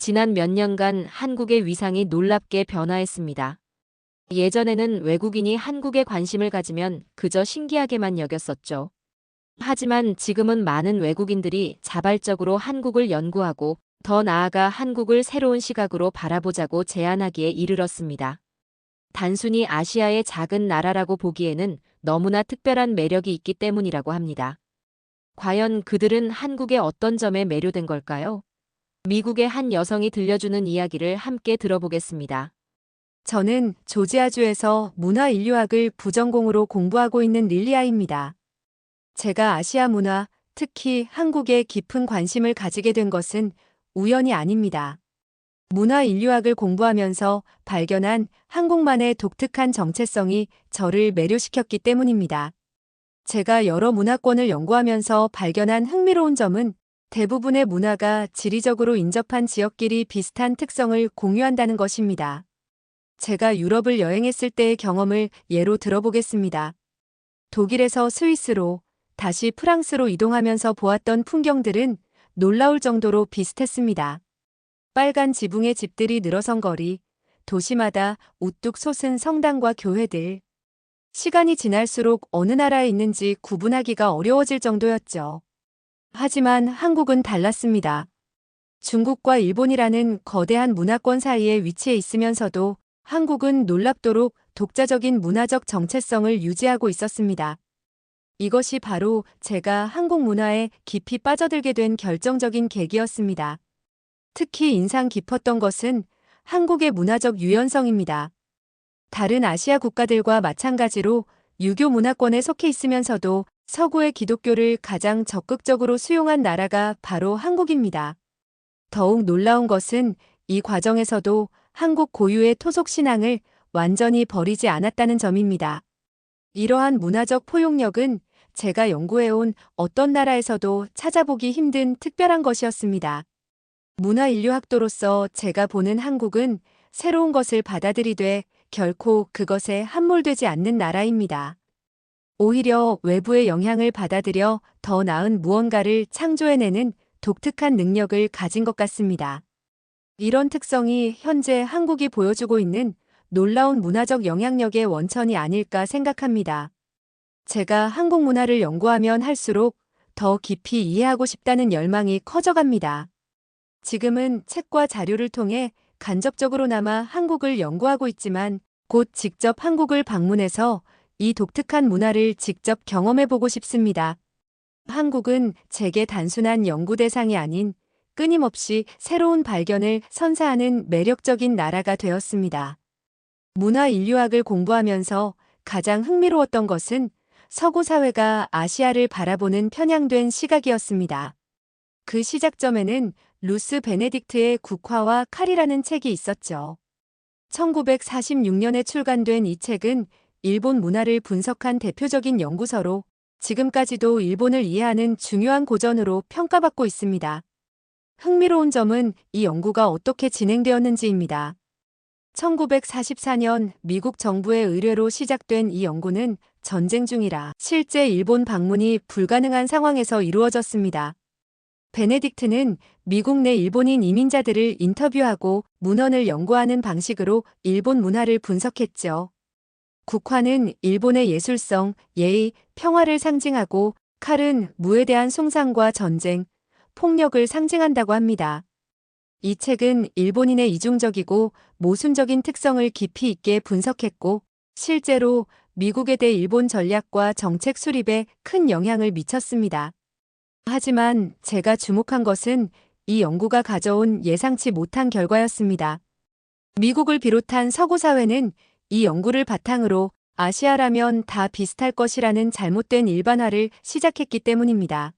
지난 몇 년간 한국의 위상이 놀랍게 변화했습니다. 예전에는 외국인이 한국에 관심을 가지면 그저 신기하게만 여겼었죠. 하지만 지금은 많은 외국인들이 자발적으로 한국을 연구하고 더 나아가 한국을 새로운 시각으로 바라보자고 제안하기에 이르렀습니다. 단순히 아시아의 작은 나라라고 보기에는 너무나 특별한 매력이 있기 때문이라고 합니다. 과연 그들은 한국의 어떤 점에 매료된 걸까요? 미국의 한 여성이 들려주는 이야기를 함께 들어보겠습니다. 저는 조지아주에서 문화인류학을 부전공으로 공부하고 있는 릴리아입니다. 제가 아시아 문화, 특히 한국에 깊은 관심을 가지게 된 것은 우연이 아닙니다. 문화인류학을 공부하면서 발견한 한국만의 독특한 정체성이 저를 매료시켰기 때문입니다. 제가 여러 문화권을 연구하면서 발견한 흥미로운 점은 대부분의 문화가 지리적으로 인접한 지역끼리 비슷한 특성을 공유한다는 것입니다. 제가 유럽을 여행했을 때의 경험을 예로 들어보겠습니다. 독일에서 스위스로, 다시 프랑스로 이동하면서 보았던 풍경들은 놀라울 정도로 비슷했습니다. 빨간 지붕의 집들이 늘어선 거리, 도시마다 우뚝 솟은 성당과 교회들. 시간이 지날수록 어느 나라에 있는지 구분하기가 어려워질 정도였죠. 하지만 한국은 달랐습니다. 중국과 일본이라는 거대한 문화권 사이에 위치해 있으면서도 한국은 놀랍도록 독자적인 문화적 정체성을 유지하고 있었습니다. 이것이 바로 제가 한국 문화에 깊이 빠져들게 된 결정적인 계기였습니다. 특히 인상 깊었던 것은 한국의 문화적 유연성입니다. 다른 아시아 국가들과 마찬가지로 유교 문화권에 속해 있으면서도 서구의 기독교를 가장 적극적으로 수용한 나라가 바로 한국입니다. 더욱 놀라운 것은 이 과정에서도 한국 고유의 토속 신앙을 완전히 버리지 않았다는 점입니다. 이러한 문화적 포용력은 제가 연구해온 어떤 나라에서도 찾아보기 힘든 특별한 것이었습니다. 문화인류학도로서 제가 보는 한국은 새로운 것을 받아들이되 결코 그것에 함몰되지 않는 나라입니다. 오히려 외부의 영향을 받아들여 더 나은 무언가를 창조해내는 독특한 능력을 가진 것 같습니다. 이런 특성이 현재 한국이 보여주고 있는 놀라운 문화적 영향력의 원천이 아닐까 생각합니다. 제가 한국 문화를 연구하면 할수록 더 깊이 이해하고 싶다는 열망이 커져갑니다. 지금은 책과 자료를 통해 간접적으로나마 한국을 연구하고 있지만 곧 직접 한국을 방문해서 이 독특한 문화를 직접 경험해보고 싶습니다. 한국은 제게 단순한 연구 대상이 아닌 끊임없이 새로운 발견을 선사하는 매력적인 나라가 되었습니다. 문화인류학을 공부하면서 가장 흥미로웠던 것은 서구 사회가 아시아를 바라보는 편향된 시각이었습니다. 그 시작점에는 루스 베네딕트의 국화와 칼이라는 책이 있었죠. 1946년에 출간된 이 책은 일본 문화를 분석한 대표적인 연구서로 지금까지도 일본을 이해하는 중요한 고전으로 평가받고 있습니다. 흥미로운 점은 이 연구가 어떻게 진행되었는지입니다. 1944년 미국 정부의 의뢰로 시작된 이 연구는 전쟁 중이라 실제 일본 방문이 불가능한 상황에서 이루어졌습니다. 베네딕트는 미국 내 일본인 이민자들을 인터뷰하고 문헌을 연구하는 방식으로 일본 문화를 분석했죠. 국화는 일본의 예술성, 예의, 평화를 상징하고 칼은 무에 대한 숭상과 전쟁, 폭력을 상징한다고 합니다. 이 책은 일본인의 이중적이고 모순적인 특성을 깊이 있게 분석했고 실제로 미국에 대해 일본 전략과 정책 수립에 큰 영향을 미쳤습니다. 하지만 제가 주목한 것은 이 연구가 가져온 예상치 못한 결과였습니다. 미국을 비롯한 서구 사회는 이 연구를 바탕으로 아시아라면 다 비슷할 것이라는 잘못된 일반화를 시작했기 때문입니다.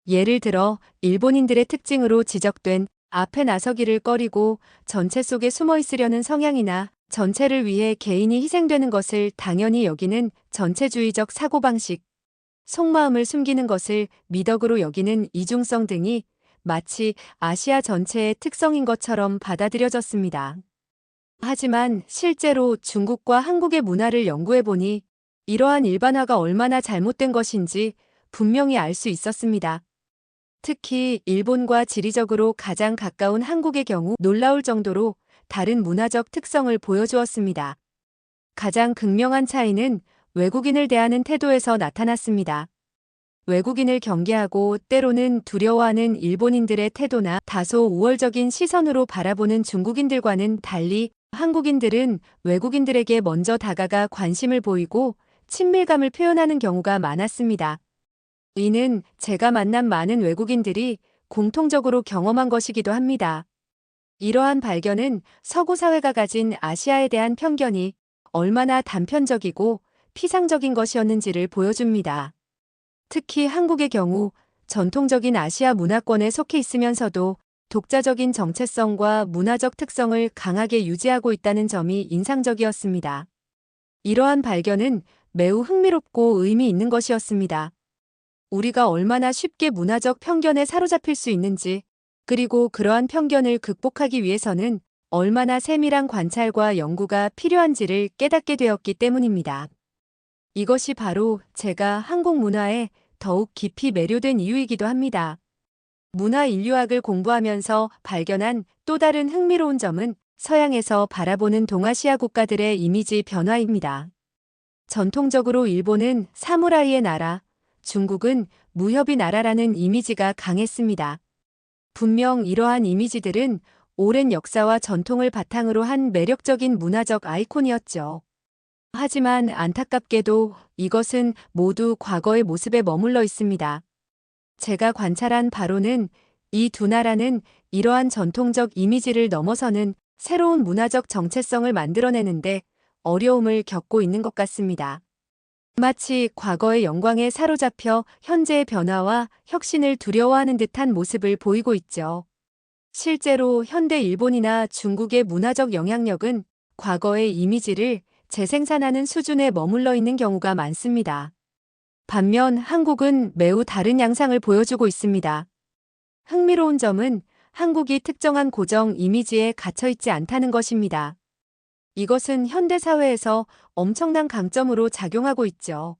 예를 들어 일본인들의 특징으로 지적된 앞에 나서기를 꺼리고 전체 속에 숨어 있으려는 성향이나 전체를 위해 개인이 희생되는 것을 당연히 여기는 전체주의적 사고방식, 속마음을 숨기는 것을 미덕으로 여기는 이중성 등이 마치 아시아 전체의 특성인 것처럼 받아들여졌습니다. 하지만 실제로 중국과 한국의 문화를 연구해보니 이러한 일반화가 얼마나 잘못된 것인지 분명히 알 수 있었습니다. 특히 일본과 지리적으로 가장 가까운 한국의 경우 놀라울 정도로 다른 문화적 특성을 보여주었습니다. 가장 극명한 차이는 외국인을 대하는 태도에서 나타났습니다. 외국인을 경계하고 때로는 두려워하는 일본인들의 태도나 다소 우월적인 시선으로 바라보는 중국인들과는 달리 한국인들은 외국인들에게 먼저 다가가 관심을 보이고 친밀감을 표현하는 경우가 많았습니다. 이는 제가 만난 많은 외국인들이 공통적으로 경험한 것이기도 합니다. 이러한 발견은 서구 사회가 가진 아시아에 대한 편견이 얼마나 단편적이고 피상적인 것이었는지를 보여줍니다. 특히 한국의 경우 전통적인 아시아 문화권에 속해 있으면서도 독자적인 정체성과 문화적 특성을 강하게 유지하고 있다는 점이 인상적이었습니다. 이러한 발견은 매우 흥미롭고 의미 있는 것이었습니다. 우리가 얼마나 쉽게 문화적 편견에 사로잡힐 수 있는지, 그리고 그러한 편견을 극복하기 위해서는 얼마나 세밀한 관찰과 연구가 필요한지를 깨닫게 되었기 때문입니다. 이것이 바로 제가 한국 문화에 더욱 깊이 매료된 이유이기도 합니다. 문화 인류학을 공부하면서 발견한 또 다른 흥미로운 점은 서양에서 바라보는 동아시아 국가들의 이미지 변화입니다. 전통적으로 일본은 사무라이의 나라, 중국은 무협의 나라라는 이미지가 강했습니다. 분명 이러한 이미지들은 오랜 역사와 전통을 바탕으로 한 매력적인 문화적 아이콘이었죠. 하지만 안타깝게도 이것은 모두 과거의 모습에 머물러 있습니다. 제가 관찰한 바로는 이 두 나라는 이러한 전통적 이미지를 넘어서는 새로운 문화적 정체성을 만들어내는데 어려움을 겪고 있는 것 같습니다. 마치 과거의 영광에 사로잡혀 현재의 변화와 혁신을 두려워하는 듯한 모습을 보이고 있죠. 실제로 현대 일본이나 중국의 문화적 영향력은 과거의 이미지를 재생산하는 수준에 머물러 있는 경우가 많습니다. 반면 한국은 매우 다른 양상을 보여주고 있습니다. 흥미로운 점은 한국이 특정한 고정 이미지에 갇혀 있지 않다는 것입니다. 이것은 현대 사회에서 엄청난 강점으로 작용하고 있죠.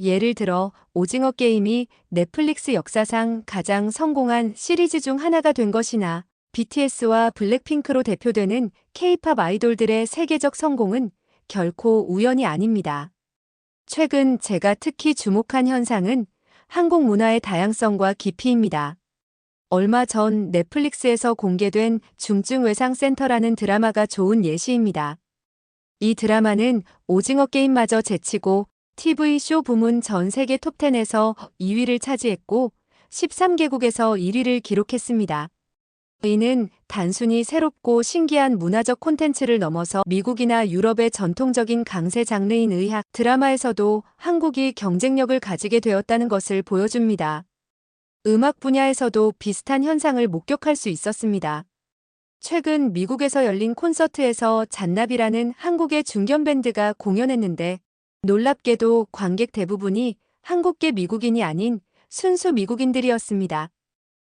예를 들어 오징어 게임이 넷플릭스 역사상 가장 성공한 시리즈 중 하나가 된 것이나 BTS와 블랙핑크로 대표되는 K-팝 아이돌들의 세계적 성공은 결코 우연이 아닙니다. 최근 제가 특히 주목한 현상은 한국 문화의 다양성과 깊이입니다. 얼마 전 넷플릭스에서 공개된 중증외상센터라는 드라마가 좋은 예시입니다. 이 드라마는 오징어 게임마저 제치고 TV쇼 부문 전 세계 톱10에서 2위를 차지했고 13개국에서 1위를 기록했습니다. 이는 단순히 새롭고 신기한 문화적 콘텐츠를 넘어서 미국이나 유럽의 전통적인 강세 장르인 의학 드라마에서도 한국이 경쟁력을 가지게 되었다는 것을 보여줍니다. 음악 분야에서도 비슷한 현상을 목격할 수 있었습니다. 최근 미국에서 열린 콘서트에서 잔나비라는 한국의 중견 밴드가 공연했는데 놀랍게도 관객 대부분이 한국계 미국인이 아닌 순수 미국인들이었습니다.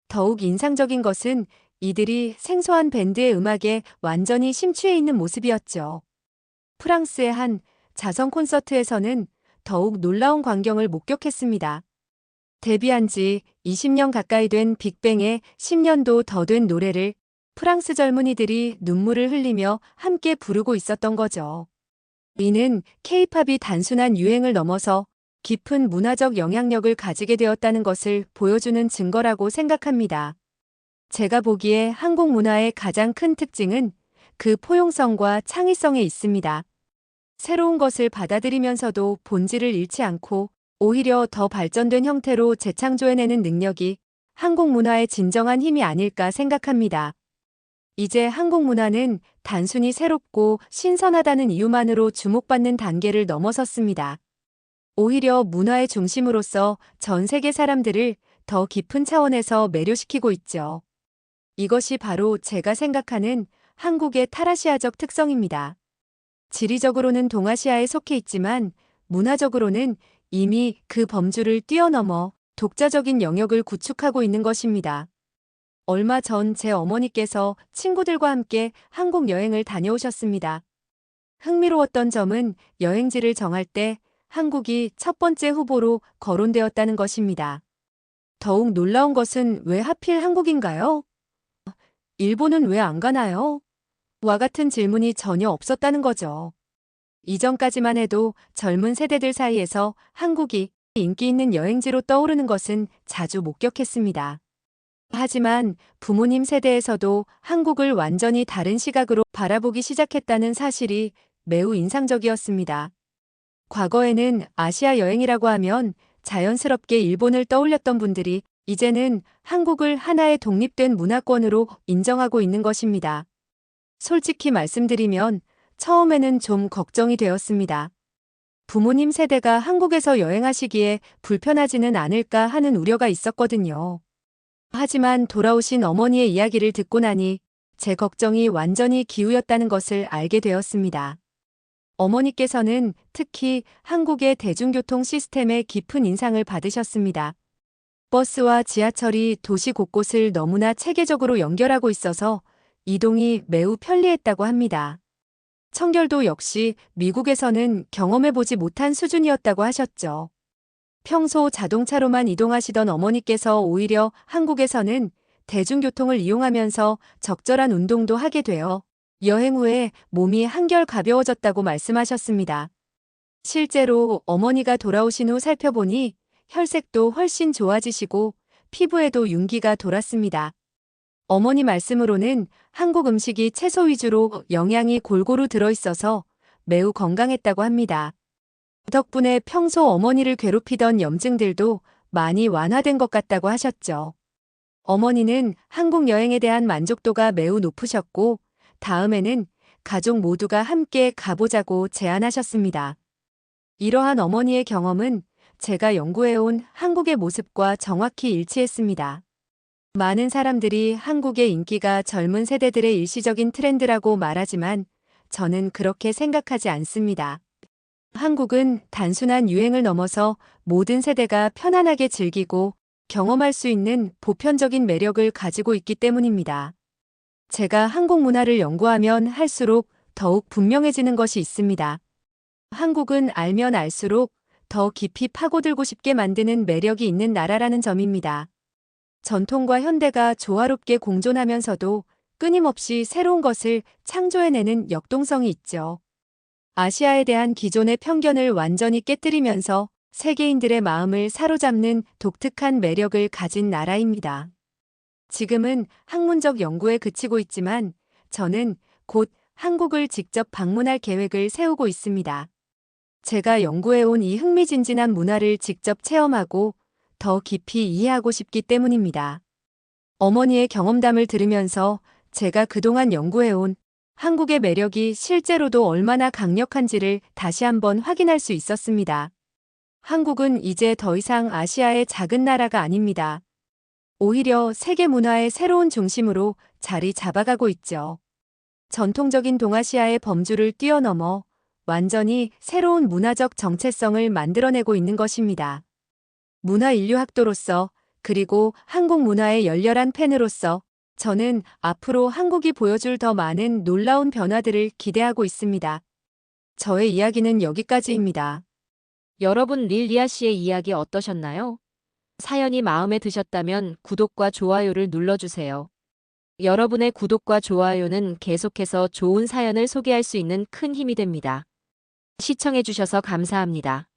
더욱 인상적인 것은 이들이 생소한 밴드의 음악에 완전히 심취해 있는 모습이었죠. 프랑스의 한 자선 콘서트에서는 더욱 놀라운 광경을 목격했습니다. 데뷔한 지 20년 가까이 된 빅뱅의 10년도 더 된 노래를 프랑스 젊은이들이 눈물을 흘리며 함께 부르고 있었던 거죠. 이는 K-팝이 단순한 유행을 넘어서 깊은 문화적 영향력을 가지게 되었다는 것을 보여주는 증거라고 생각합니다. 제가 보기에 한국 문화의 가장 큰 특징은 그 포용성과 창의성에 있습니다. 새로운 것을 받아들이면서도 본질을 잃지 않고 오히려 더 발전된 형태로 재창조해내는 능력이 한국 문화의 진정한 힘이 아닐까 생각합니다. 이제 한국 문화는 단순히 새롭고 신선하다는 이유만으로 주목받는 단계를 넘어섰습니다. 오히려 문화의 중심으로서 전 세계 사람들을 더 깊은 차원에서 매료시키고 있죠. 이것이 바로 제가 생각하는 한국의 탈아시아적 특성입니다. 지리적으로는 동아시아에 속해 있지만 문화적으로는 이미 그 범주를 뛰어넘어 독자적인 영역을 구축하고 있는 것입니다. 얼마 전 제 어머니께서 친구들과 함께 한국 여행을 다녀오셨습니다. 흥미로웠던 점은 여행지를 정할 때 한국이 첫 번째 후보로 거론되었다는 것입니다. 더욱 놀라운 것은 왜 하필 한국인가요? 일본은 왜 안 가나요? 와 같은 질문이 전혀 없었다는 거죠. 이전까지만 해도 젊은 세대들 사이에서 한국이 인기 있는 여행지로 떠오르는 것은 자주 목격했습니다. 하지만 부모님 세대에서도 한국을 완전히 다른 시각으로 바라보기 시작했다는 사실이 매우 인상적이었습니다. 과거에는 아시아 여행이라고 하면 자연스럽게 일본을 떠올렸던 분들이 이제는 한국을 하나의 독립된 문화권으로 인정하고 있는 것입니다. 솔직히 말씀드리면 처음에는 좀 걱정이 되었습니다. 부모님 세대가 한국에서 여행하시기에 불편하지는 않을까 하는 우려가 있었거든요. 하지만 돌아오신 어머니의 이야기를 듣고 나니 제 걱정이 완전히 기우였다는 것을 알게 되었습니다. 어머니께서는 특히 한국의 대중교통 시스템에 깊은 인상을 받으셨습니다. 버스와 지하철이 도시 곳곳을 너무나 체계적으로 연결하고 있어서 이동이 매우 편리했다고 합니다. 청결도 역시 미국에서는 경험해보지 못한 수준이었다고 하셨죠. 평소 자동차로만 이동하시던 어머니께서 오히려 한국에서는 대중교통을 이용하면서 적절한 운동도 하게 되어 여행 후에 몸이 한결 가벼워졌다고 말씀하셨습니다. 실제로 어머니가 돌아오신 후 살펴보니 혈색도 훨씬 좋아지시고 피부에도 윤기가 돌았습니다. 어머니 말씀으로는 한국 음식이 채소 위주로 영양이 골고루 들어있어서 매우 건강했다고 합니다. 덕분에 평소 어머니를 괴롭히던 염증들도 많이 완화된 것 같다고 하셨죠. 어머니는 한국 여행에 대한 만족도가 매우 높으셨고 다음에는 가족 모두가 함께 가보자고 제안하셨습니다. 이러한 어머니의 경험은 제가 연구해온 한국의 모습과 정확히 일치했습니다. 많은 사람들이 한국의 인기가 젊은 세대들의 일시적인 트렌드라고 말하지만 저는 그렇게 생각하지 않습니다. 한국은 단순한 유행을 넘어서 모든 세대가 편안하게 즐기고 경험할 수 있는 보편적인 매력을 가지고 있기 때문입니다. 제가 한국 문화를 연구하면 할수록 더욱 분명해지는 것이 있습니다. 한국은 알면 알수록 더 깊이 파고들고 싶게 만드는 매력이 있는 나라라는 점입니다. 전통과 현대가 조화롭게 공존하면서도 끊임없이 새로운 것을 창조해내는 역동성이 있죠. 아시아에 대한 기존의 편견을 완전히 깨뜨리면서 세계인들의 마음을 사로잡는 독특한 매력을 가진 나라입니다. 지금은 학문적 연구에 그치고 있지만 저는 곧 한국을 직접 방문할 계획을 세우고 있습니다. 제가 연구해온 이 흥미진진한 문화를 직접 체험하고 더 깊이 이해하고 싶기 때문입니다. 어머니의 경험담을 들으면서 제가 그동안 연구해온 한국의 매력이 실제로도 얼마나 강력한지를 다시 한번 확인할 수 있었습니다. 한국은 이제 더 이상 아시아의 작은 나라가 아닙니다. 오히려 세계 문화의 새로운 중심으로 자리 잡아가고 있죠. 전통적인 동아시아의 범주를 뛰어넘어 완전히 새로운 문화적 정체성을 만들어내고 있는 것입니다. 문화인류학도로서 그리고 한국 문화의 열렬한 팬으로서 저는 앞으로 한국이 보여줄 더 많은 놀라운 변화들을 기대하고 있습니다. 저의 이야기는 여기까지입니다. 여러분 릴리아 씨의 이야기 어떠셨나요? 사연이 마음에 드셨다면 구독과 좋아요를 눌러주세요. 여러분의 구독과 좋아요는 계속해서 좋은 사연을 소개할 수 있는 큰 힘이 됩니다. 시청해주셔서 감사합니다.